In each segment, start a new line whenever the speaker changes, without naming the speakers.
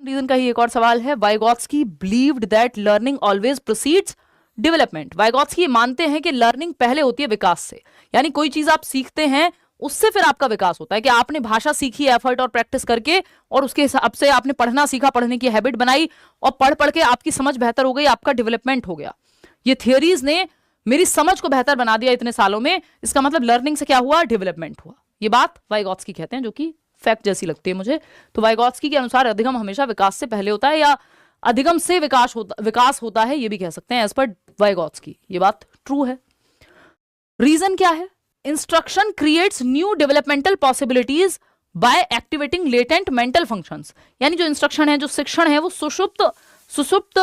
Reason का ही एक और सवाल है, Vygotsky believed that learning always proceeds development. Vygotsky मानते हैं कि लर्निंग पहले होती है विकास से, यानी कोई चीज आप सीखते हैं उससे फिर आपका विकास होता है कि आपने भाषा सीखी एफर्ट और प्रैक्टिस करके, और उसके हिसाब से आपने पढ़ना सीखा, पढ़ने की हैबिट बनाई, और पढ़ पढ़ के आपकी समझ बेहतर हो गई, आपका डेवलपमेंट हो गया। ये थियरीज ने मेरी समझ को बेहतर बना दिया इतने सालों में, इसका मतलब लर्निंग से क्या हुआ, डेवलपमेंट हुआ। ये बात वाइगॉत्स्की कहते हैं, जो कि फैक्ट जैसी लगती है मुझे। तो वाइगॉत्स्की के अनुसार अधिगम हमेशा विकास से पहले होता है, या अधिगम से विकास होता है, ये भी कह सकते हैं एज पर वाइगॉत्स्की। ये बात ट्रू है। रीजन क्या है, instruction creates new developmental possibilities by activating latent mental functions. यानी जो इंस्ट्रक्शन है, जो शिक्षण है, वो सुषुप्त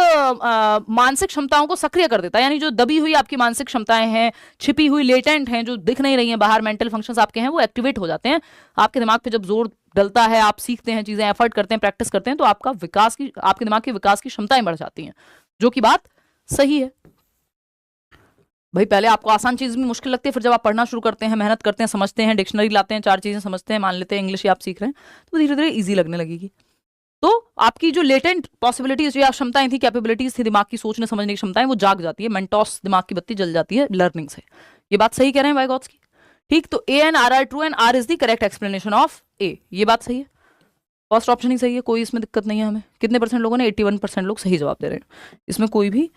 मानसिक क्षमताओं को सक्रिय कर देता है। यानी जो दबी हुई आपकी मानसिक क्षमताएं हैं, छिपी हुई लेटेंट हैं, जो दिख नहीं रही हैं बाहर, मेंटल फंक्शंस आपके हैं, वो एक्टिवेट हो जाते हैं। आपके दिमाग पे जब जोर डलता है, आप सीखते हैं चीजें, एफर्ट करते हैं, प्रैक्टिस करते हैं, तो आपके दिमाग के विकास की क्षमताएं बढ़ जाती हैं, जो कि बात सही है। भाई पहले आपको आसान चीज भी मुश्किल लगती है, फिर जब आप पढ़ना शुरू करते हैं, मेहनत करते हैं, समझते हैं, डिक्शनरी लाते हैं, 4 चीजें समझते हैं, मान लेते हैं इंग्लिश ही आप सीख रहे हैं, तो धीरे धीरे ईजी लगने लगेगी। तो आपकी जो लेटेंट पॉसिबिलिटीज या क्षमताएं थी, कैपेबिलिटीज थी, दिमाग की सोचने समझने की क्षमताएं, वो जाग जाती है, मेंटोस दिमाग की बत्ती जल जाती है लर्निंग से। ये बात सही कह रहे हैं वाइगॉत्स्की। ठीक, तो A and R R true and R is the correct explanation of A. ये बात सही है, फर्स्ट ऑप्शन ही सही है, कोई इसमें दिक्कत नहीं है हमें। कितने परसेंट लोगों ने, 81% लोग सही जवाब दे रहे हैं, इसमें कोई भी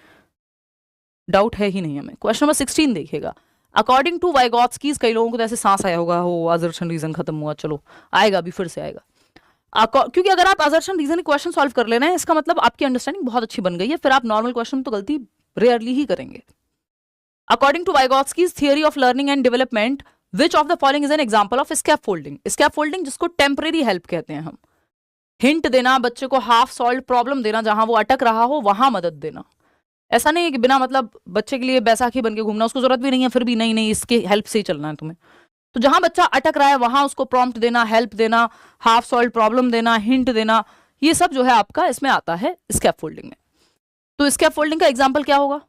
डाउट है ही नहीं हमें। क्वेश्चन नंबर 16 देखिएगा। अकॉर्डिंग टू वाइगॉत्स्की, कई लोगों को तो ऐसे सांस आया होगा, हो असर्शन रीजन खत्म हुआ, चलो आएगा अभी, फिर से आएगा। क्योंकि अगर आप असर्शन रीजन क्वेश्चन सॉल्व कर लेना है, इसका मतलब आपकी अंडरस्टैंडिंग बहुत अच्छी बन गई है, फिर आप नॉर्मल क्वेश्चन में तो गलती रेयरली ही करेंगे। According to Vygotsky's theory of learning and development, which of the following is an example of scaffolding. Scaffolding जिसको टेम्परेरी हेल्प कहते हैं हम, हिंट देना, बच्चे को हाफ सॉल्व प्रॉब्लम देना, जहां वो अटक रहा हो वहां मदद देना। ऐसा नहीं है कि बिना मतलब बच्चे के लिए बैसाखी बन के घूमना, उसको जरूरत भी नहीं है, फिर भी नहीं इसके हेल्प से ही चलना है तुम्हें। तो जहां बच्चा अटक रहा है वहां उसको प्रॉम्प्ट देना, हेल्प देना, हाफ सॉल्व प्रॉब्लम देना, हिंट देना, ये सब जो है आपका इसमें आता है स्कैफोल्डिंग में। तो स्कैफोल्डिंग का एग्जाम्पल क्या होगा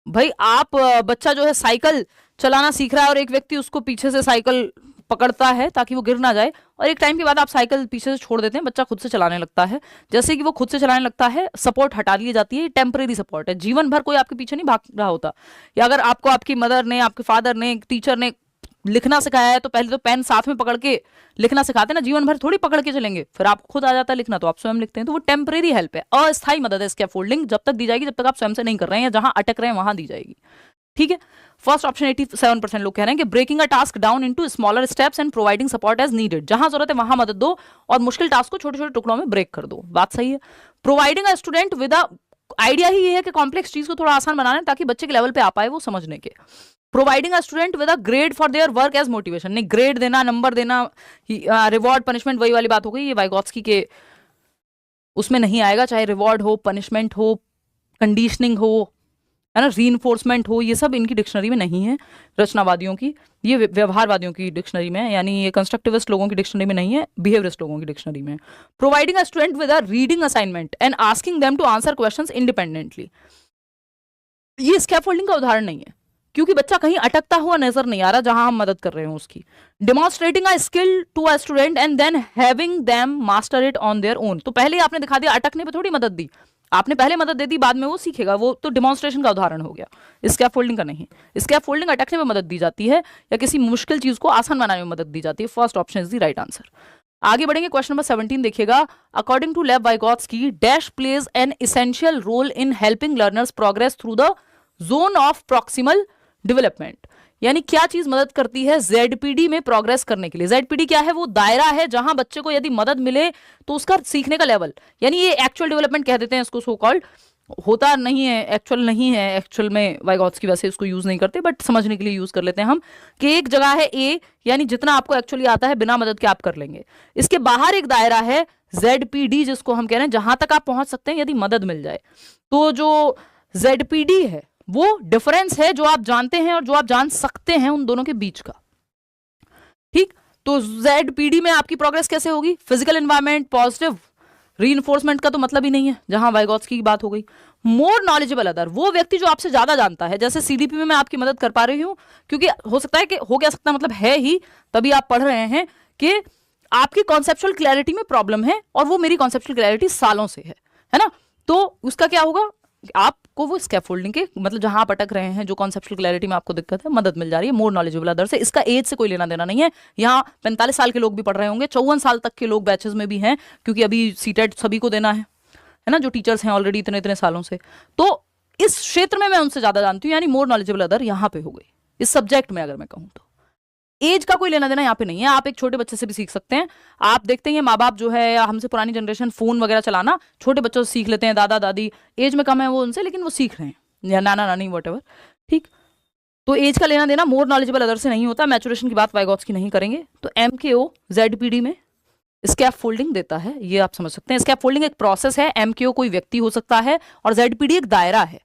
भाई, आप बच्चा जो है साइकिल चलाना सीख रहा है और एक व्यक्ति उसको पीछे से साइकिल पकड़ता है ताकि वो गिर ना जाए, और एक टाइम के बाद आप साइकिल पीछे से छोड़ देते हैं, बच्चा खुद से चलाने लगता है। जैसे कि वो खुद से चलाने लगता है, सपोर्ट हटा ली जाती है, टेम्परेरी सपोर्ट है, जीवन भर कोई आपके पीछे नहीं भाग रहा होता। या अगर आपको आपकी मदर ने, आपके फादर ने, टीचर ने लिखना सिखाया है, तो पहले तो पेन साथ में पकड़ के लिखना सिखाते हैं ना, जीवन भर थोड़ी पकड़ के चलेंगे, फिर आपको खुद आ जाता है लिखना, तो आप स्वयं लिखते हैं। तो वो टेम्परेरी हेल्प है, अस्थायी मदद है स्कैफोल्डिंग, जब तक दी जाएगी जब तक आप स्वयं से नहीं कर रहे हैं, या जहां अटक रहे हैं वहां दी जाएगी। ठीक है, फर्स्ट ऑप्शन 87% लोग कह रहे हैं कि breaking a task down into smaller steps and providing support as needed. जहां जरूरत है वहां मदद दो और मुश्किल टास्क को छोटे छोटे टुकड़ों में ब्रेक कर दो। बात सही है। Providing a student with a, idea ही ये है कि कॉम्प्लेक्स चीज को थोड़ा आसान बनाना है ताकि बच्चे के लेवल पे आ पाए वो समझने के। Providing a student with a grade for their work as motivation. नहीं, ग्रेड देना, नंबर देना, रिवॉर्ड पनिशमेंट, वही वाली बात हो गई। ये वाइगॉत्स्की के उसमें नहीं आएगा, चाहे रिवॉर्ड हो, पनिशमेंट हो, कंडीशनिंग हो, है ना, रीइंफोर्समेंट हो, ये सब इनकी डिक्शनरी में नहीं है रचनावादियों की, ये व्यवहारवादियों की डिक्शनरी में है, यानी ये कंस्ट्रक्टिविस्ट लोगों की डिक्शनरी में नहीं है, बिहेवियरिस्ट लोगों की डिक्शनरी में है। Providing a student with a reading assignment and asking them to answer questions independently, ये स्कैफोल्डिंग का उदाहरण नहीं है, क्योंकि बच्चा कहीं अटकता हुआ नजर नहीं आ रहा जहां हम मदद कर रहे हैं उसकी। Demonstrating a skill to a student and then having them master it on their own, तो पहले आपने दिखा दिया, अटकने पे थोड़ी मदद दी, आपने पहले मदद दे दी, बाद में वो सीखेगा, वो तो डिमॉन्स्ट्रेशन का उदाहरण हो गया, स्कैफोल्डिंग का नहीं। स्कैफोल्डिंग अटकने में मदद दी जाती है या किसी मुश्किल चीज को आसान बनाने में मदद दी जाती है। First option is the right answer. आगे बढ़ेंगे, क्वेश्चन नंबर 17 देखिएगा। According to Lev Vygotsky, dash plays an essential role in helping learners progress through the zone of proximal development, यानी क्या चीज मदद करती है जेडपीडी में प्रोग्रेस करने के लिए। जेडपीडी क्या है, वो दायरा है जहां बच्चे को यदि मदद मिले तो उसका सीखने का लेवल, यानी ये एक्चुअल डेवलपमेंट कह देते हैं इसको, सो कॉल्ड, होता नहीं है, एक्चुअल नहीं है, एक्चुअल में वाइगॉत्स्की वैसे इसको यूज नहीं करते, बट समझने के लिए यूज कर लेते हैं हम, कि एक जगह है ए, यानी जितना आपको एक्चुअली आता है बिना मदद के आप कर लेंगे। इसके बाहर एक दायरा है जेडपीडी, जिसको हम कह रहे हैं जहां तक आप पहुंच सकते हैं यदि मदद मिल जाए। तो जो जेडपीडी है वो डिफरेंस है जो आप जानते हैं और जो आप जान सकते हैं उन दोनों के बीच का। ठीक, तो जेडपीडी में आपकी प्रोग्रेस कैसे होगी, फिजिकल एनवायरनमेंट, पॉजिटिव रीइंफोर्समेंट का तो मतलब ही नहीं है जहां वाइगॉत्स्की की बात हो गई। मोर नॉलेजेबल अदर, वो व्यक्ति जो आपसे ज्यादा जानता है, जैसे सीडीपी में मैं आपकी मदद कर पा रही हूं क्योंकि हो सकता है कि हो क्या सकता मतलब है ही, तभी आप पढ़ रहे हैं कि आपकी कॉन्सेप्चुअल क्लैरिटी में प्रॉब्लम है और वो मेरी कॉन्सेप्चुअल क्लैरिटी सालों से है ना, तो उसका क्या होगा, आपको वो स्कैफोल्डिंग के मतलब जहां आप अटक रहे हैं, जो कॉन्सेप्चुअल क्लैरिटी में आपको दिक्कत है, मदद मिल जा रही है मोर नॉलेजेबल अदर से। इसका एज से कोई लेना देना नहीं है। यहाँ 45 साल के लोग भी पढ़ रहे होंगे, 54 साल तक के लोग बैचेस में भी हैं, क्योंकि अभी सीटेट सभी को देना है ना, जो टीचर्स हैं ऑलरेडी इतने इतने सालों से। तो इस क्षेत्र में मैं उनसे ज्यादा जानती हूँ, यानी मोर नॉलेजेबल अदर यहाँ पे हो गई इस सब्जेक्ट में। अगर मैं कहूँ तो एज का कोई लेना देना यहाँ पे नहीं है, आप एक छोटे बच्चे से भी सीख सकते हैं। आप देखते हैं माँ बाप जो है, या हमसे पुरानी जनरेशन फोन वगैरह चलाना छोटे बच्चों से सीख लेते हैं, दादा दादी एज में कम है वो उनसे, लेकिन वो सीख रहे हैं, या नाना नानी वॉटेवर, ठीक। तो एज का लेना देना मोर नॉलेजेबल अदर से नहीं होता। मैचुरेशन की बात वाइगॉट्स्की नहीं करेंगे। तो MKO ZPD में स्कैफोल्डिंग देता है, ये आप समझ सकते हैं। स्कैफोल्डिंग एक प्रोसेस है, MKO कोई व्यक्ति हो सकता है और ZPD एक दायरा है,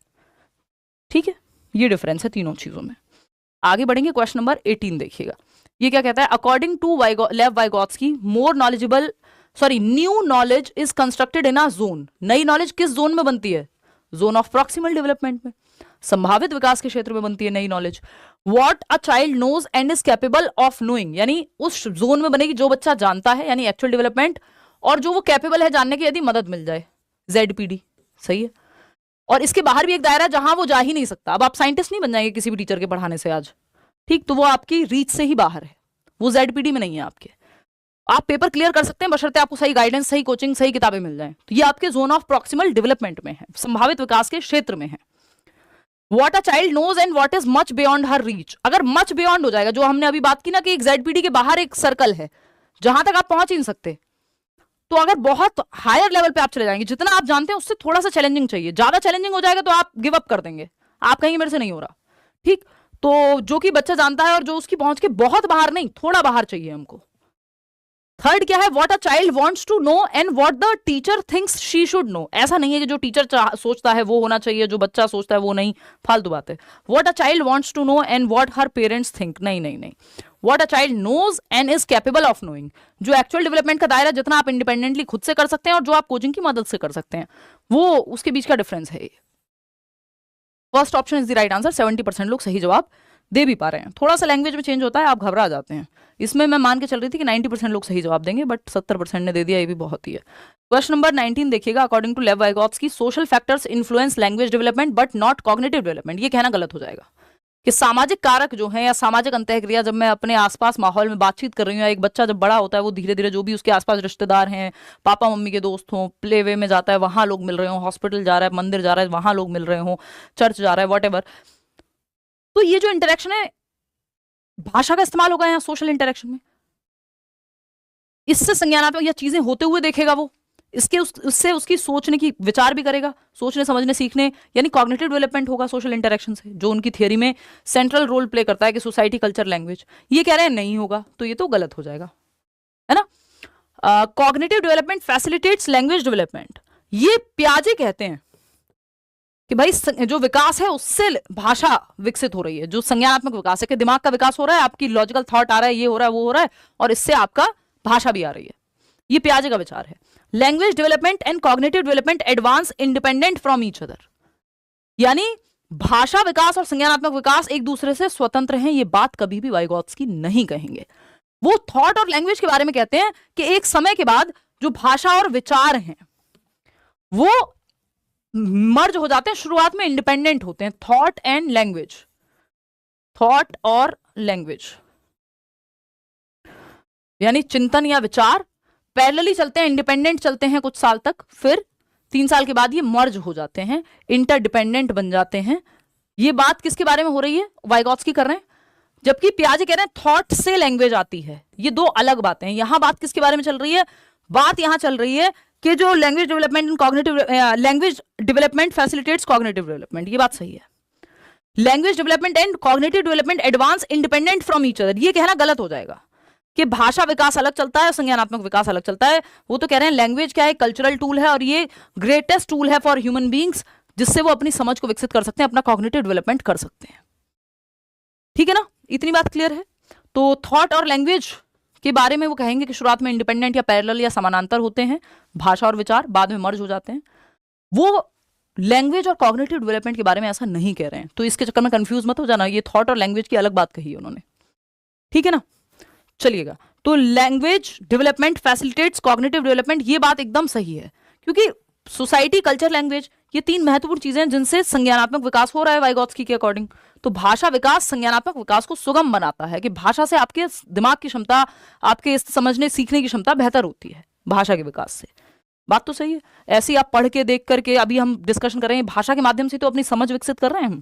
ठीक है। ये डिफरेंस है तीनों चीजों में। आगे बढ़ेंगे, क्वेश्चन नंबर 18 देखिएगा। ये क्या कहता है, according to Lev Vygotsky more knowledgeable new knowledge is constructed in a zone. नई नॉलेज किस जोन में बनती है, जोन ऑफ प्रॉक्सिमल डेवलपमेंट में, संभावित विकास के क्षेत्र में बनती है नई knowledge. What a child knows and is capable of knowing, यानी उस जोन में बनेगी जो बच्चा जानता है, यानी एक्चुअल डेवलपमेंट, और जो वो कैपेबल है जानने की यदि मदद मिल जाए, ZPD, सही है। और इसके बाहर भी एक दायरा जहां वो जा ही नहीं सकता। अब आप साइंटिस्ट नहीं बन जाएंगे किसी भी टीचर के पढ़ाने से आज, ठीक, तो वो आपकी रीच से ही बाहर है, वो ZPD में नहीं है आपके। आप पेपर क्लियर कर सकते हैं बशर्ते आपको सही गाइडेंस, सही कोचिंग, सही किताबें मिल जाएं। तो ये आपके जोन ऑफ प्रॉक्सिमल डेवलपमेंट में है, संभावित विकास के क्षेत्र में है। What a child knows and what is much beyond her reach, अगर मच बियॉन्ड हो जाएगा, जो हमने अभी बात की ना कि एक ZPD के बाहर एक सर्कल है जहां तक आप पहुंच ही नहीं सकते, तो अगर बहुत हायर लेवल पे आप चले जाएंगे, जितना आप जानते हैं उससे थोड़ा सा चैलेंजिंग चाहिए, ज्यादा चैलेंजिंग हो जाएगा तो आप गिव अप कर देंगे, आप कहेंगे मेरे से नहीं हो रहा, ठीक। तो जो कि बच्चा जानता है और जो उसकी पहुंच के बहुत बाहर नहीं, थोड़ा बाहर चाहिए हमको। थर्ड क्या है, what a child wants to know and what the teacher thinks she should know. ऐसा नहीं है कि जो टीचर सोचता है वो होना चाहिए, जो बच्चा सोचता है वो नहीं, फालतू बात है। What a child wants to know and what her parents think, नहीं नहीं नहीं। What a child knows and is capable of knowing, जो एक्चुअल डेवलपमेंट का दायरा जितना आप इंडिपेंडेंटली खुद से कर सकते हैं और जो आप कोचिंग की मदद से कर सकते हैं, वो उसके बीच का डिफरेंस है। First option is the right answer. 70% लोग सही जवाब दे भी पा रहे हैं। थोड़ा सा लैंग्वेज में चेंज होता है, आप घबरा जाते हैं। इसमें मैं मान के चल रही थी कि 90% लोग सही जवाब देंगे, बट 70% ने दे दिया, ये भी बहुत ही है। क्वेश्चन नंबर 19 देखिएगा। According to Lev Vygotsky social factors influence language development but not cognitive development. ये कहना गलत हो जाएगा कि सामाजिक कारक जो है या सामाजिक अंतःक्रिया, जब मैं अपने आसपास माहौल में बातचीत कर रही हूँ, एक बच्चा जब बड़ा होता है वो धीरे धीरे जो भी उसके आसपास रिश्तेदार हैं, पापा मम्मी के दोस्त हों, प्ले वे में जाता है वहां लोग मिल रहे हों, हॉस्पिटल जा रहा है, मंदिर जा रहा है वहां लोग मिल रहे हों, चर्च जा रहा है, वॉट एवर, तो ये जो इंटरेक्शन है, भाषा का इस्तेमाल होगा यहाँ सोशल इंटरेक्शन में, इससे संज्ञानात्मक या चीजें होते हुए देखेगा वो, इसके उससे उसकी सोचने की विचार भी करेगा, सोचने समझने सीखने, यानी कॉग्निटिव डेवलपमेंट होगा सोशल इंटरेक्शन से, जो उनकी थियरी में सेंट्रल रोल प्ले करता है कि सोसाइटी कल्चर लैंग्वेज। ये कह रहे हैं नहीं होगा, तो ये तो गलत हो जाएगा, है ना। Cognitive development facilitates language development, ये पियाजे कहते हैं कि भाई जो विकास है उससे भाषा विकसित हो रही है, जो संज्ञानात्मक विकास है कि दिमाग का विकास हो रहा है, आपकी लॉजिकल थॉट आ रहा है, ये हो रहा है, वो हो रहा है, और इससे आपका भाषा भी आ रही है। ये पियाजे का विचार है। Language development and cognitive development advance independent from each other, यानी भाषा विकास और संज्ञानात्मक विकास एक दूसरे से स्वतंत्र हैं। ये बात कभी भी वाइगॉट्स्की नहीं कहेंगे। वो थॉट और लैंग्वेज के बारे में कहते हैं कि एक समय के बाद जो भाषा और विचार हैं वो मर्ज हो जाते हैं, शुरुआत में इंडिपेंडेंट होते हैं। थॉट एंड लैंग्वेज, थॉट और लैंग्वेज यानी चिंतन या विचार पैरेलली चलते हैं, इंडिपेंडेंट चलते हैं कुछ साल तक, फिर 3 साल के बाद ये मर्ज हो जाते हैं, इंटरडिपेंडेंट बन जाते हैं। ये बात किसके बारे में हो रही है, वाइगॉट्स्की कर रहे हैं, जबकि पियाजे कह रहे हैं थॉट से लैंग्वेज आती है। ये दो अलग बातें हैं। यहां बात किसके बारे में चल रही है, बात यहां चल रही है कि जो language development and cognitive, language development facilitates cognitive development, ये बात सही है। Language development and cognitive development advance independent from each other, ये कहना गलत हो जाएगा कि भाषा विकास अलग चलता है, संज्ञानात्मक विकास अलग चलता है। वो तो कह रहे हैं लैंग्वेज क्या है, कल्चरल टूल है और ये ग्रेटेस्ट टूल है फॉर ह्यूमन बींग्स, जिससे वो अपनी समझ को विकसित कर सकते हैं, अपना कॉग्निटिव डेवलपमेंट कर सकते हैं। ठीक है ना, इतनी बात क्लियर है। तो थॉट और लैंग्वेज के बारे में वो कहेंगे कि शुरुआत में इंडिपेंडेंट या पैरेलल या समानांतर होते हैं भाषा और विचार, बाद में मर्ज हो जाते हैं। वो लैंग्वेज और कॉग्निटिव डेवलपमेंट के बारे में ऐसा नहीं कह रहे हैं, तो इसके चक्कर में कंफ्यूज मत हो जाना, ये थॉट और लैंग्वेज की अलग बात कही है उन्होंने। ठीक है ना, चलिएगा तो language development facilitates cognitive development, ये बात एकदम सही है, क्योंकि सोसाइटी, कल्चर, लैंग्वेज, ये 3 महत्वपूर्ण चीजें हैं जिनसे संज्ञानात्मक विकास हो रहा है वाइगोत्स्की के अकॉर्डिंग। तो भाषा विकास संज्ञानात्मक विकास को सुगम बनाता है, कि भाषा से आपके दिमाग की क्षमता, आपके समझने सीखने की क्षमता बेहतर होती है भाषा के विकास से। बात तो सही है। ऐसे ही आप पढ़ के देख करके, अभी हम डिस्कशन कर रहे हैं, भाषा के माध्यम से तो अपनी समझ विकसित कर रहे हैं हम।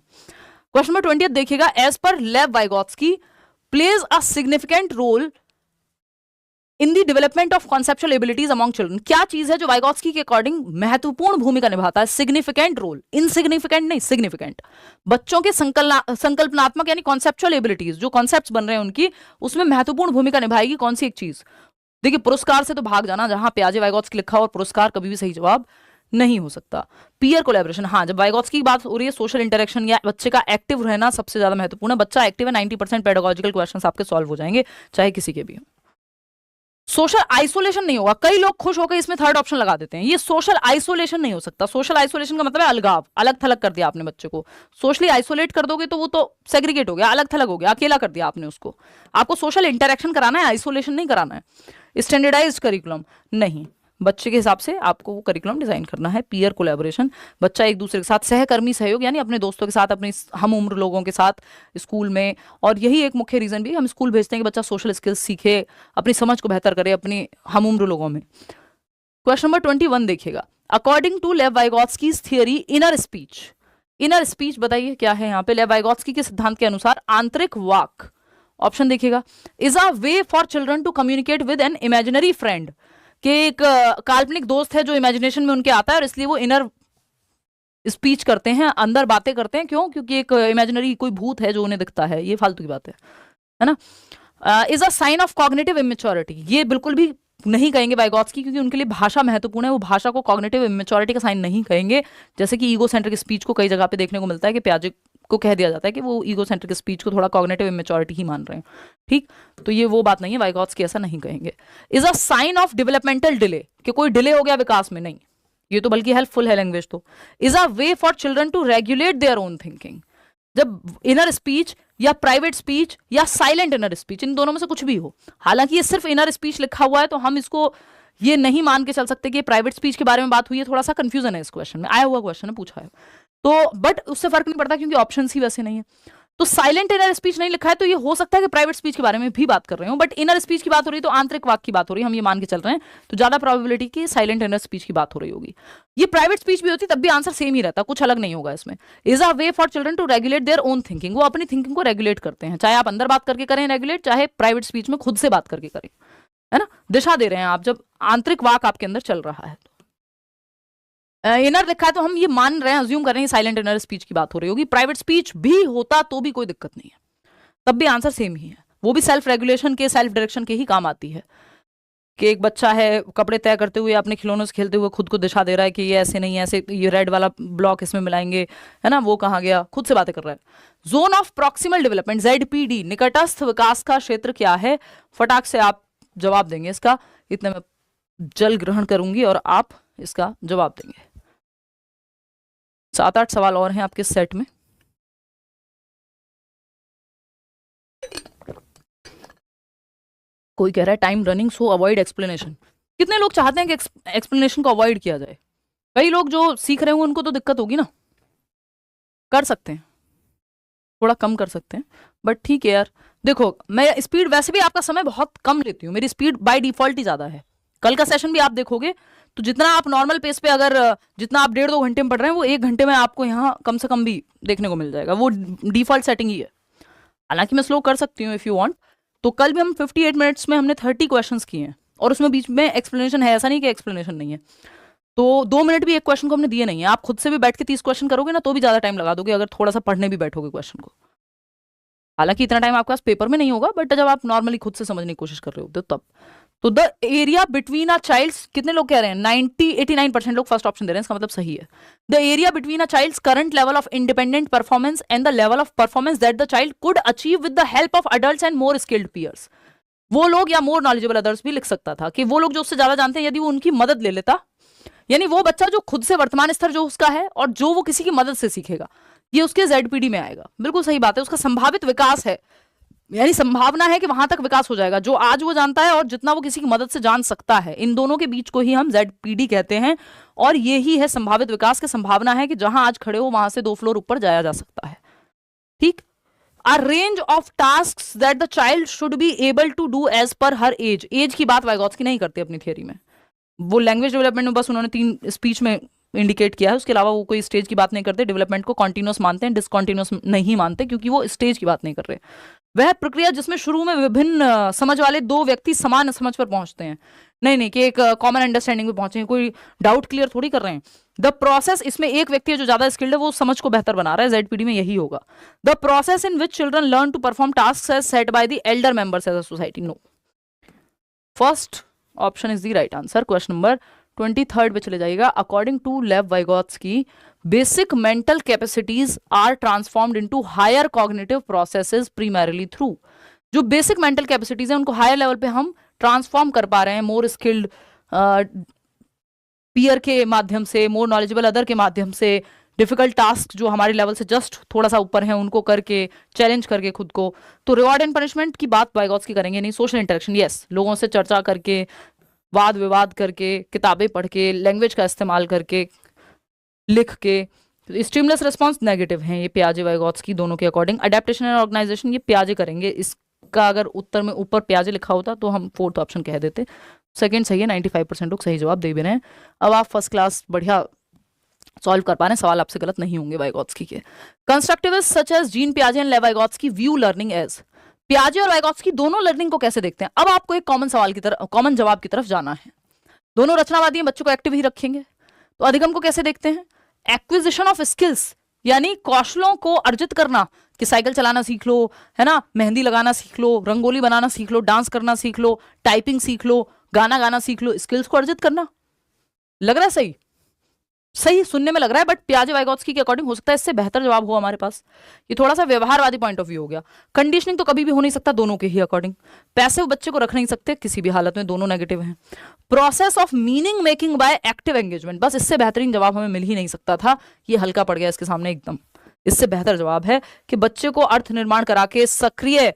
क्वेश्चन नंबर 20 देखिएगा, as per Lev Vygotsky plays a significant role in the development of conceptual abilities among children. क्या चीज है जो वाइगोत्स्की के अकॉर्डिंग महत्वपूर्ण भूमिका निभाता है? सिग्निफिकेंट रोल, इनसिग्निफिकेंट नहीं, सिग्निफिकेंट। बच्चों के संकल्पनात्मक यानी कॉन्सेप्चुअल एबिलिटीज, जो कॉन्सेप्ट्स बन रहे हैं उनकी, उसमें महत्वपूर्ण भूमिका निभाएगी कौन सी एक चीज? देखिए, पुरस्कार से तो भाग जाना, जहां प्याजे वाइगोत्स्की लिखा हो और पुरस्कार कभी भी सही जवाब नहीं हो सकता। पीयर कोलैबोरेशन, हाँ, जब वाइगोत्स्की की बात हो रही है, सोशल इंटरेक्शन या बच्चे का एक्टिव रहना सबसे ज्यादा महत्वपूर्ण है। बच्चा एक्टिव है, 90% पेडागोजिकल क्वेश्चंस आपके सॉल्व हो जाएंगे, चाहे किसी के भी हो। सोशल आइसोलेशन नहीं होगा। कई लोग खुश होकर इसमें थर्ड ऑप्शन लगा देते हैं, ये सोशल आइसोलेशन नहीं हो सकता। सोशल आइसोलेशन का मतलब है अलगाव, अलग थलग कर दिया आपने बच्चे को। सोशली आइसोलेट कर दोगे तो वो तो सेग्रीगेट हो गया, अलग थलग हो गया, अकेला कर दिया आपने उसको। आपको सोशल इंटरेक्शन कराना है, आइसोलेशन नहीं कराना है। स्टैंडर्डाइज्ड करिकुलम नहीं, बच्चे के हिसाब से आपको वो करिकुलम डिजाइन करना है। पीयर कोलैबोरेशन, बच्चा एक दूसरे के साथ, सहकर्मी सहयोग यानी अपने दोस्तों के साथ, अपने हम उम्र लोगों के साथ स्कूल में। और यही एक मुख्य रीजन भी हम स्कूल भेजते हैं कि बच्चा सोशल स्किल्स सीखे, अपनी समझ को बेहतर करे अपनी हम उम्र लोगों में। क्वेश्चन नंबर 21 देखिएगा, according to Lev Vygotsky's theory inner speech. Inner speech बताइए क्या है यहाँ पे? लेव वाइगोत्स्की के सिद्धांत के अनुसार आंतरिक वाक, ऑप्शन देखिएगा, is a way for children to communicate with an imaginary friend, कि एक काल्पनिक दोस्त है जो इमेजिनेशन में उनके आता है और इसलिए वो इनर स्पीच करते हैं, अंदर बातें करते हैं। क्यों? क्योंकि एक इमेजिनरी कोई भूत है जो उन्हें दिखता है। ये फालतू की बात है ना। Is a sign of cognitive immaturity, ये बिल्कुल भी नहीं कहेंगे वाइगोत्स्की, क्योंकि उनके लिए भाषा महत्वपूर्ण है। वो भाषा को कॉग्निटिव इमेच्योरिटी का साइन नहीं कहेंगे, जैसे कि ईगो सेंट्रिक स्पीच को कई जगह पे देखने को मिलता है कि प्याजे को कह दिया जाता है कि वो ईगो सेंट्रिक स्पीच को थोड़ा कॉग्निटिव इमेच्योरिटी ही मान रहे हैं। ठीक, तो ये वो बात नहीं है, वाइगोत्स्की ऐसा नहीं कहेंगे। Is a sign of developmental delay, कि कोई डिले हो गया विकास में, नहीं, ये तो बल्कि हेल्पफुल है लैंग्वेज तो। Is a way for children to regulate their own thinking, जब इनर स्पीच या प्राइवेट स्पीच या साइलेंट इनर स्पीच, इन दोनों में से कुछ भी हो, हालांकि ये सिर्फ इनर स्पीच लिखा हुआ है तो हम इसको ये नहीं मान के चल सकते कि प्राइवेट स्पीच के बारे में बात हुई है। थोड़ा सा कंफ्यूजन है इस क्वेश्चन में, आया हुआ क्वेश्चन है, पूछा है तो, बट उससे फर्क नहीं पड़ता क्योंकि ऑप्शन ही वैसे नहीं है। तो साइलेंट इनर स्पीच नहीं लिखा है तो ये हो सकता है कि प्राइवेट स्पीच के बारे में भी बात कर रहे हो, बट इनर स्पीच की बात हो रही है तो आंतरिक वाक्य की बात हो रही है, हम ये मान के चल रहे हैं, तो ज्यादा प्रोबेबिलिटी की साइलेंट इनर स्पीच की बात हो रही होगी। ये प्राइवेट स्पीच भी होती तब भी आंसर सेम ही रहता, कुछ अलग नहीं होगा इसमें। Is a way for children to regulate their own thinking, वो अपनी थिंकिंग को रेगुलेट करते हैं, चाहे आप अंदर बात करके करें रेगुलेट, चाहे प्राइवेट स्पीच में खुद से बात करके करें, है ना। दिशा दे रहे हैं आप, जब आंतरिक वाक आपके अंदर चल रहा है। इनर लिखा है तो हम ये मान रहे हैं, अज्यूम कर रहे हैं साइलेंट इनर स्पीच की बात हो रही होगी। प्राइवेट स्पीच भी होता तो भी कोई दिक्कत नहीं है, तब भी आंसर सेम ही है। वो भी सेल्फ रेगुलेशन के, सेल्फ डायरेक्शन के ही काम आती है, कि एक बच्चा है कपड़े तय करते हुए अपने खिलौनों से खेलते हुए खुद को दिशा दे रहा है कि ये ऐसे नहीं, ऐसे ये रेड वाला ब्लॉक इसमें मिलाएंगे, है ना, वो कहाँ गया, खुद से बातें कर रहा है। Zone of proximal development, ZPD, निकटस्थ विकास का क्षेत्र क्या है? फटाक से आप जवाब देंगे इसका, इतने में जल ग्रहण करूंगी और आप इसका जवाब देंगे। 7-8 सवाल और हैं आपके सेट में। कोई कह रहा है time running so avoid explanation. कितने लोग चाहते हैं कि एक्सप्लेनेशन को अवॉइड किया जाए? कई लोग जो सीख रहे होंगे उनको तो दिक्कत होगी ना। कर सकते हैं, थोड़ा कम कर सकते हैं, बट ठीक है यार। देखो, मैं स्पीड वैसे भी आपका समय बहुत कम लेती हूँ, मेरी स्पीड बाय डिफॉल्ट ही ज्यादा है। कल का सेशन भी आप देखोगे तो जितना आप नॉर्मल पेस पे, अगर जितना आप 1.5-2 घंटे में पढ़ रहे हैं, वो 1 घंटे में आपको यहाँ कम से कम भी देखने को मिल जाएगा। वो डिफॉल्ट सेटिंग ही है। हालांकि मैं स्लो कर सकती हूँ इफ यू वांट। तो कल भी हम 58 मिनट्स में हमने 30 क्वेश्चंस किए हैं और उसमें बीच में एक्सप्लेनेशन है, ऐसा नहीं कि एक्सप्लेनेशन नहीं है। तो 2 मिनट भी एक क्वेश्चन को हमने दिए नहीं है। आप खुद से भी बैठ के 30 क्वेश्चन करोगे ना तो भी ज्यादा टाइम लगा दोगे अगर थोड़ा सा पढ़ने भी बैठोगे क्वेश्चन को। हालांकि इतना टाइम आपके पास पेपर में नहीं होगा, बट जब आप नॉर्मली खुद से समझने की कोशिश कर रहे हो तब। तो the area between a child's, कितने लोग कह रहे हैं? 89% लोग फर्स्ट ऑप्शन दे रहे हैं, इसका मतलब सही है। The area between a child's current level of independent performance and the level of performance that the child could achieve with the help of adults and more skilled peers. वो लोग या मोर knowledgeable others भी लिख सकता था, कि वो लोग जो उससे ज्यादा जानते हैं यदि वो उनकी मदद ले लेता, यानी वो बच्चा जो खुद से वर्तमान स्तर जो उसका है और जो वो किसी की मदद से सीखेगा, ये उसके ZPD में आएगा। बिल्कुल सही बात है, उसका संभावित विकास है यानी संभावना है कि वहां तक विकास हो जाएगा जो आज वो जानता है और जितना वो किसी की मदद से जान सकता है, इन दोनों के बीच को ही हम ZPD कहते हैं। और यही है संभावित विकास की संभावना है कि जहां आज खड़े हो वहां से 2 फ्लोर ऊपर जाया जा सकता है। ठीक। A range of tasks that the child should be able to do as per her age। Age की बात वाइगॉत्स्की नहीं करते अपनी थियोरी में, वो लैंग्वेज डेवलपमेंट में बस उन्होंने 3 स्पीच में इंडिकेट किया है, उसके अलावा वो कोई स्टेज की बात नहीं करते। डेवलपमेंट को कॉन्टिन्यूस मानते हैं, डिसकॉन्टिन्यूस नहीं मानते, क्योंकि वो स्टेज की बात नहीं कर रहे। वह प्रक्रिया जिसमें शुरू में विभिन्न समझ वाले 2 व्यक्ति समान समझ पर पहुंचते हैं, नहीं कि एक कॉमन अंडरस्टैंडिंग में पहुंचे, कोई डाउट क्लियर थोड़ी कर रहे हैं। द प्रोसेस, इसमें एक व्यक्ति है जो ज्यादा स्किल्ड है, वो समझ को बेहतर बना रहा है, ZPD में यही होगा। The process in which children learn to perform task as set by the elder members as a society. No, first option is the right answer. Question number 23 पे चले जाइएगा। According to Lev Vygotsky, basic mental capacities are transformed into higher cognitive processes primarily through. जो basic mental capacities है उनको higher level पे हम transform कर पा रहे हैं मोर स्किल्ड पीयर के माध्यम से, मोर नॉलेजेबल अदर के माध्यम से, डिफिकल्ट टास्क जो हमारे लेवल से जस्ट थोड़ा सा ऊपर है उनको करके, चैलेंज करके खुद को। तो रिवॉर्ड एंड पनिशमेंट की बात वाइगॉत्स्की करेंगे नहीं, सोशल इंटरेक्शन, यस, लोगों से चर्चा करके, वाद विवाद करके, किताबें पढ़ के, लैंग्वेज का इस्तेमाल करके, लिख के। स्टिमुलस रिस्पॉन्स नेगेटिव हैं ये पियाजे वाइगॉत्स्की दोनों के अकॉर्डिंग। अडेप्टेशन एंड ऑर्गेनाइजेशन ये पियाजे करेंगे, इसका अगर उत्तर में ऊपर पियाजे लिखा होता तो हम 4th ऑप्शन कह देते। सेकंड सही है, 95% लोग सही जवाब दे भी रहे हैं। अब आप फर्स्ट क्लास बढ़िया सॉल्व कर पा रहे हैं, सवाल आपसे गलत नहीं होंगे वाइगॉत्स्की के। कंस्ट्रक्टिविस्ट सच एज जीन पियाजे and Lev Vygotsky view learning as. पियाजे और वाइगॉत्स्की दोनों लर्निंग को कैसे देखते हैं? अब आपको एक कॉमन सवाल की तरफ, कॉमन जवाब की तरफ जाना है। दोनों रचनावादी हैं, बच्चों को एक्टिव ही रखेंगे। तो अधिगम को कैसे देखते हैं? एक्विजिशन ऑफ स्किल्स, यानी कौशलों को अर्जित करना, कि साइकिल चलाना सीख लो, है ना, मेहंदी लगाना सीख लो, रंगोली बनाना सीख लो, डांस करना सीख लो, टाइपिंग सीख लो, गाना गाना सीख लो, स्किल्स को अर्जित करना। लग रहा है सही? सही सुनने में लग रहा है, बट पियाजे वाइगॉत्स्की के अकॉर्डिंग हो सकता है इससे बेहतर जवाब हो हमारे पास। ये थोड़ा सा व्यवहारवादी पॉइंट ऑफ व्यू हो गया। कंडीशनिंग तो कभी भी हो नहीं सकता दोनों के ही अकॉर्डिंग। पैसिव बच्चे को रख नहीं सकते किसी भी हालत में, दोनों नेगेटिव हैं। Process of meaning making by active engagement, बस इससे बेहतरीन जवाब हमें मिल ही नहीं सकता था, ये हल्का पड़ गया इसके सामने एकदम। इससे बेहतर जवाब है कि बच्चे को अर्थ निर्माण करा के सक्रिय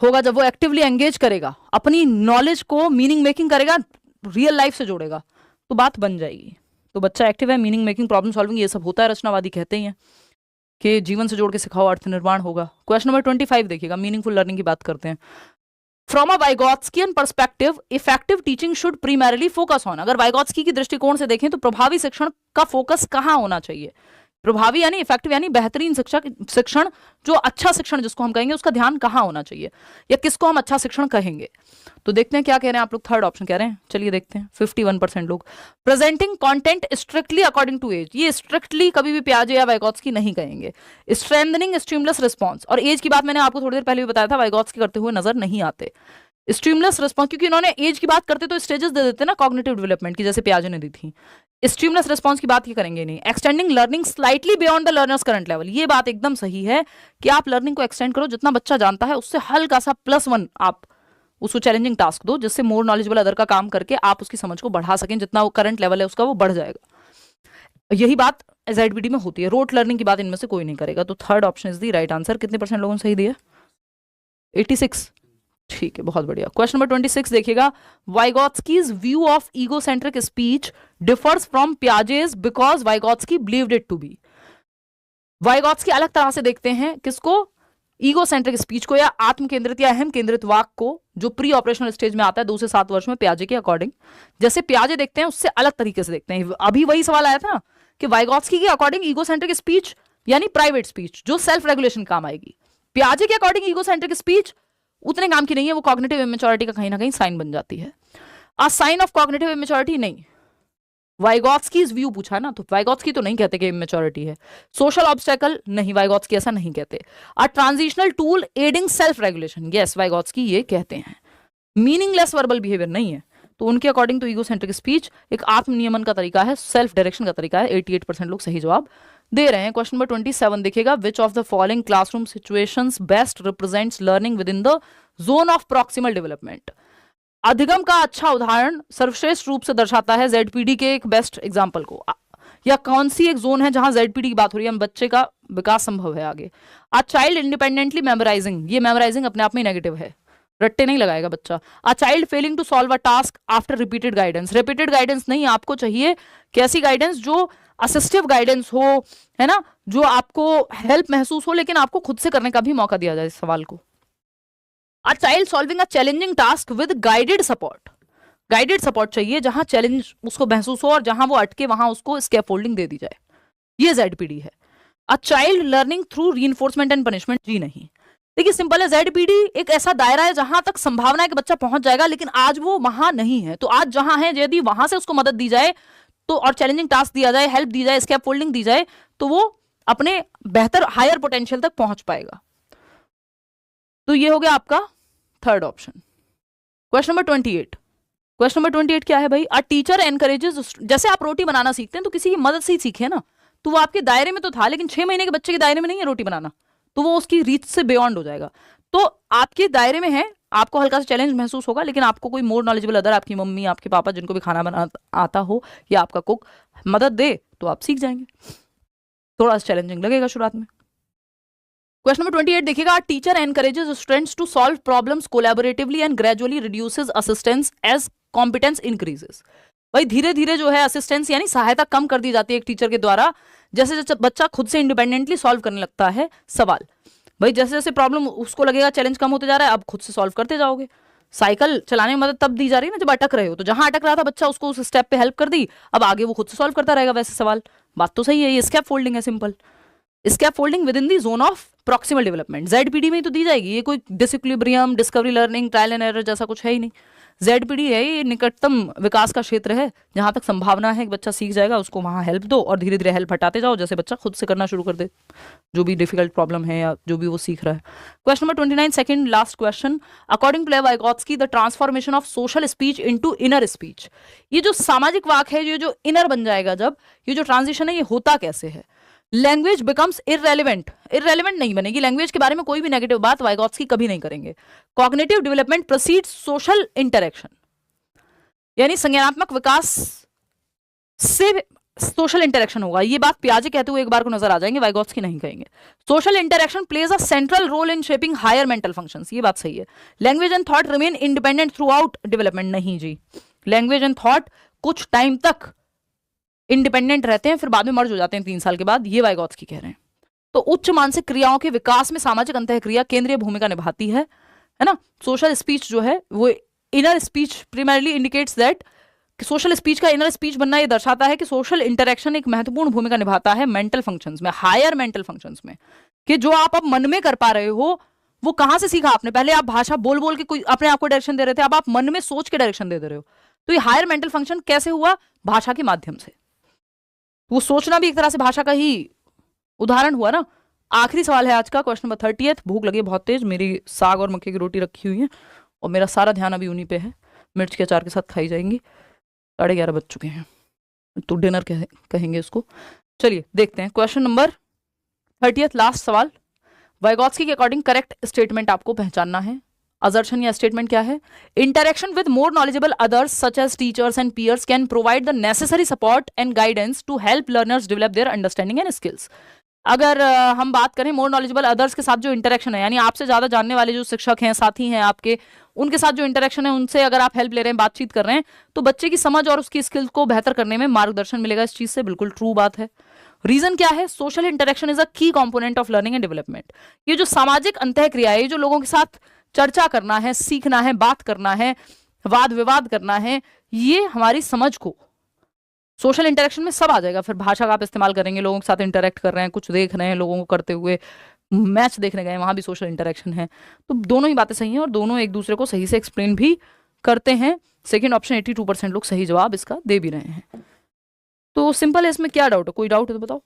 होगा जब वो एक्टिवली एंगेज करेगा, अपनी नॉलेज को मीनिंग मेकिंग करेगा, रियल लाइफ से जोड़ेगा, तो बात बन जाएगी। तो बच्चा एक्टिव है, मीनिंग मेकिंग, प्रॉब्लम सॉल्विंग, ये सब होता है, रचनावादी कहते हैं कि जीवन से जोड़ के सिखाओ, अर्थ निर्माण होगा। क्वेश्चन नंबर 25 देखिएगा, मीनिंगफुल लर्निंग की बात करते हैं। From a Vygotskian perspective, effective teaching should primarily focus on. अगर वाइगॉत्स्की की दृष्टिकोण से देखें तो प्रभावी शिक्षण का फोकस कहाँ होना चाहिए? प्रभावी यानी इफेक्टिव यानी बेहतरीन शिक्षण, जो अच्छा शिक्षण जिसको हम कहेंगे, उसका ध्यान कहाँ होना चाहिए, या किसको हम अच्छा शिक्षण कहेंगे? तो देखते हैं क्या कह रहे हैं आप लोग। 3rd ऑप्शन कह रहे हैं, चलिए देखते हैं। 51% लोग presenting content strictly according to age. ये स्ट्रिक्टली कभी भी पियाजे या वाइगॉत्स्की नहीं कहेंगे। स्ट्रेंथनिंग स्टिमुलस रिस्पॉन्स, और एज की बात मैंने आपको थोड़ी देर पहले भी बताया था, वाइगॉत्स्की करते हुए नजर नहीं आते। स्टिमुलस रिस्पॉन्स, क्योंकि इन्होंने एज की बात करते तो स्टेजेस दे देते ना कॉग्निटिव डेवलपमेंट की, जैसे पियाजे ने दी थी। स्टिमुलस रिस्पॉन्स की बात ये करेंगे नहीं। Extending learning slightly beyond the learner's current level, ये बात एकदम सही है कि आप लर्निंग को एक्सटेंड करो, जितना बच्चा जानता है उससे हल्का सा +1 आप उसको चैलेंजिंग टास्क दो, जिससे मोर नॉलेजेबल अदर का काम करके आप उसकी समझ को बढ़ा सकें, जितना वो करंट लेवल है उसका वो बढ़ जाएगा। यही बात ZPD में होती है। रोट लर्निंग की बात इनमें से कोई नहीं करेगा। तो 3rd option is the right answer. कितने % लोगों ने सही दिया? 86। ठीक है, बहुत बढ़िया। क्वेश्चन नंबर 26 देखिएगा। Vygotsky's view of egocentric speech differs from Piaget's because Vygotsky believed it to be. Vygotsky अलग तरह से देखते हैं किसको? ईगोसेंट्रिक स्पीच को, या आत्म केंद्रित या अहम केंद्रित वाक को, जो प्री ऑपरेशनल स्टेज में आता है 2 से 7 वर्ष में पियाजे के अकॉर्डिंग। जैसे पियाजे देखते हैं उससे अलग तरीके से देखते हैं। अभी वही सवाल आया था ना कि वाइगॉत्स्की के अकॉर्डिंग ईगोसेंट्रिक स्पीच यानी प्राइवेट स्पीच जो सेल्फ रेगुलेशन काम आएगी। पियाजे के अकॉर्डिंग ईगोसेंट्रिक स्पीच उतने काम की नहीं है, वो कॉग्निटिव इमेच्योरिटी का कहीं ना कहीं साइन बन जाती है। A sign of cognitive immaturity नहीं, वाइगॉत्स्कीज व्यू पूछा ना, तो वाइगॉत्स्की तो नहीं कहते कि इमेच्योरिटी है। सोशल ऑब्स्टेकल नहीं, वाइगॉत्स्की ऐसा नहीं कहते। A transitional tool aiding self regulation, yes, Vygotsky ये कहते हैं। मीनिंगलेस वर्बल बिहेवियर नहीं है, तो उनके अकॉर्डिंग तो ईगोसेंट्रिक स्पीच एक आत्मनियमन का तरीका है, सेल्फ डायरेक्शन का तरीका है। 88% लोग सही जवाब दे रहे हैं। क्वेश्चन नंबर 27 देखिएगा। विच of the following classroom situations best represents learning with in the zone of proximal development. अधिगम का अच्छा उदाहरण सर्वश्रेष्ठ रूप से दर्शाता है ZPD के एक बेस्ट एग्जाम्पल को, या कौन सी एक जोन है जहां ZPD की बात हो रही है, हम बच्चे का विकास संभव है आगे। अ चाइल्ड इंडिपेंडेंटली मेमोराइजिंग, ये मेमोराइजिंग अपने आप में नेगेटिव है, रट्टे नहीं लगाएगा बच्चा। A child failing to solve a task after repeated guidance, repeated guidance नहीं, आपको चाहिए कैसी गाइडेंस, जो असिस्टिव गाइडेंस हो, है ना, जो आपको हेल्प महसूस हो लेकिन आपको खुद से करने का भी मौका दिया जाए इस सवाल को। A child solving a challenging task with guided support, guided support चाहिए जहां चैलेंज उसको महसूस हो और जहां वो अटके वहां उसको स्कैफोल्डिंग दे दी जाए, ये ZPD है। A child learning through reinforcement and punishment, जी नहीं। देखिए सिंपल है, ZPD एक ऐसा दायरा है जहां तक संभावना है कि बच्चा पहुंच जाएगा, लेकिन आज वो वहां नहीं है, तो आज जहां है यदि वहां से उसको मदद दी जाए तो, और चैलेंजिंग टास्क दिया जाए, हेल्प दी जाए, स्कैफोल्डिंग दी जाए, तो वो अपने बेहतर हायर पोटेंशियल तक पहुंच पाएगा। तो ये हो गया आपका third option. Question number 28, question number 28 क्या है भाई? अ टीचर एनकरेजेस, जैसे आप रोटी बनाना सीखते हैं तो किसी की मदद से ही सीखे ना, तो वो आपके दायरे में तो था, लेकिन 6 महीने के बच्चे के दायरे में नहीं है रोटी बनाना, तो वो उसकी रीच से बियॉन्ड हो जाएगा। तो आपके दायरे में है, आपको हल्का सा चैलेंज महसूस होगा, लेकिन आपको कोई मोर नॉलेजेबल अदर, आपकी मम्मी, आपके पापा, जिनको भी खाना बनाना आता हो, या आपका कुक मदद दे तो आप सीख जाएंगे। थोड़ा सा चैलेंजिंग लगेगा शुरुआत में। क्वेश्चन नंबर 28 देखिएगा, teacher encourages students to solve problems collaboratively and gradually reduces assistance as competence increases. भाई धीरे धीरे जो है असिस्टेंस यानी सहायता कम कर दी जाती है एक टीचर के द्वारा, जैसे जैसे बच्चा खुद से इंडिपेंडेंटली सॉल्व करने लगता है सवाल। भाई जैसे जैसे प्रॉब्लम उसको लगेगा चैलेंज कम होते जा रहा है, अब खुद से सॉल्व करते जाओगे। साइकिल चलाने में मदद तब दी जा रही है ना जब अटक रहे हो, तो जहां अटक रहा था बच्चा उसको उस स्टेप पे हेल्प कर दी, अब आगे वो खुद से सॉल्व करता रहेगा वैसे सवाल। बात तो सही है, ये स्कैप फोल्डिंग है, simple scaffolding within the zone of proximal development. ZPD में ही तो दी जाएगी, ये कोई disequilibrium, discovery learning, trial and error जैसा कुछ है ही नहीं। ZPD है ये निकटतम विकास का क्षेत्र है, जहां तक संभावना है कि बच्चा सीख जाएगा, उसको वहां हेल्प दो और धीरे धीरे हेल्प हटाते जाओ, जैसे बच्चा खुद से करना शुरू कर दे जो भी डिफिकल्ट प्रॉब्लम है या जो भी वो सीख रहा है। Question number 29 second last question, according to Lev Vygotsky the transformation of social speech into inner speech, ये जो सामाजिक वाक है, ये जो इनर बन जाएगा जब, ये जो ट्रांजिशन है ये होता कैसे है? लैंग्वेज बिकम्स इररेलेवेंट, इररेलेवेंट नहीं बनेगी, लैंग्वेज के बारे में कोई भी नेगेटिव बात वाइगोत्स्की कभी नहीं करेंगे। Cognitive development proceeds social interaction, यानी संज्ञानात्मक विकास से सोशल इंटरेक्शन होगा, ये बात पियाजे कहते हुए एक बार को नजर आ जाएंगे, वाइगोत्स्की नहीं कहेंगे। Social interaction plays a central role in shaping higher mental functions, ये बात सही है। Language and thought remain independent throughout development, नहीं जी, लैंग्वेज एंड थॉट कुछ टाइम तक इंडिपेंडेंट रहते हैं, फिर बाद में मर्ज हो जाते हैं 3 साल के बाद, ये वाइगोत्स्की कह रहे हैं। तो उच्च मानसिक क्रियाओं के विकास में सामाजिक अंतःक्रिया केंद्रीय भूमिका निभाती है ना। सोशल स्पीच जो है वो inner speech primarily indicates that, social speech का इनर स्पीच बनना ये दर्शाता है कि सोशल इंटरेक्शन एक महत्वपूर्ण भूमिका निभाता है मेंटल फंक्शंस में, हायर मेंटल फंक्शंस में, कि जो आप अब मन में कर पा रहे हो वो कहां से सीखा आपने? पहले आप भाषा बोल बोल के कोई अपने आप को डायरेक्शन दे रहे थे, अब आप मन में सोच के डायरेक्शन दे रहे हो, तो ये हायर मेंटल फंक्शन कैसे हुआ? भाषा के माध्यम से। वो सोचना भी एक तरह से भाषा का ही उदाहरण हुआ ना। आखिरी सवाल है आज का, क्वेश्चन नंबर 30। भूख लगी बहुत तेज, मेरी साग और मक्के की रोटी रखी हुई है और मेरा सारा ध्यान अभी उन्हीं पे है, मिर्च के अचार के साथ खाई जाएंगी। 11:30 बज चुके हैं, तो डिनर कहेंगे उसको। चलिए देखते हैं क्वेश्चन नंबर 30, लास्ट सवाल। वाइगोत्स्की के अकॉर्डिंग करेक्ट स्टेटमेंट आपको पहचानना है। असर्शन या स्टेटमेंट क्या है? Interaction with more knowledgeable others such as teachers and peers can provide the necessary support and guidance to help learners develop their understanding and skills. अगर हम बात करें मोर नॉलेजेबल अदर्स के साथ जो इंटरेक्शन है, यानी आपसे ज्यादा जानने वाले जो शिक्षक हैं, साथी हैं आपके, उनके साथ जो इंटरेक्शन है, उनसे अगर आप हेल्प ले रहे हैं, बातचीत कर रहे हैं, तो बच्चे की समझ और उसकी स्किल्स को बेहतर करने में मार्गदर्शन मिलेगा। इस चीज से बिल्कुल ट्रू बात है। रीजन क्या है? सोशल इंटरेक्शन इज अ की component of learning and development. ये जो सामाजिक अंतःक्रिया है, जो लोगों के साथ चर्चा करना है, सीखना है, बात करना है, वाद विवाद करना है, ये हमारी समझ को सोशल इंटरेक्शन में सब आ जाएगा। फिर भाषा का आप इस्तेमाल करेंगे, लोगों के साथ इंटरेक्ट कर रहे हैं, कुछ देख रहे हैं लोगों को करते हुए, मैच देखने गए वहां भी सोशल इंटरेक्शन है, तो दोनों ही बातें सही हैं और दोनों एक दूसरे को सही से एक्सप्लेन भी करते हैं। सेकंड ऑप्शन 82% लोग सही जवाब इसका दे भी रहे हैं। तो सिंपल है, इसमें क्या डाउट है? कोई डाउट है तो बताओ।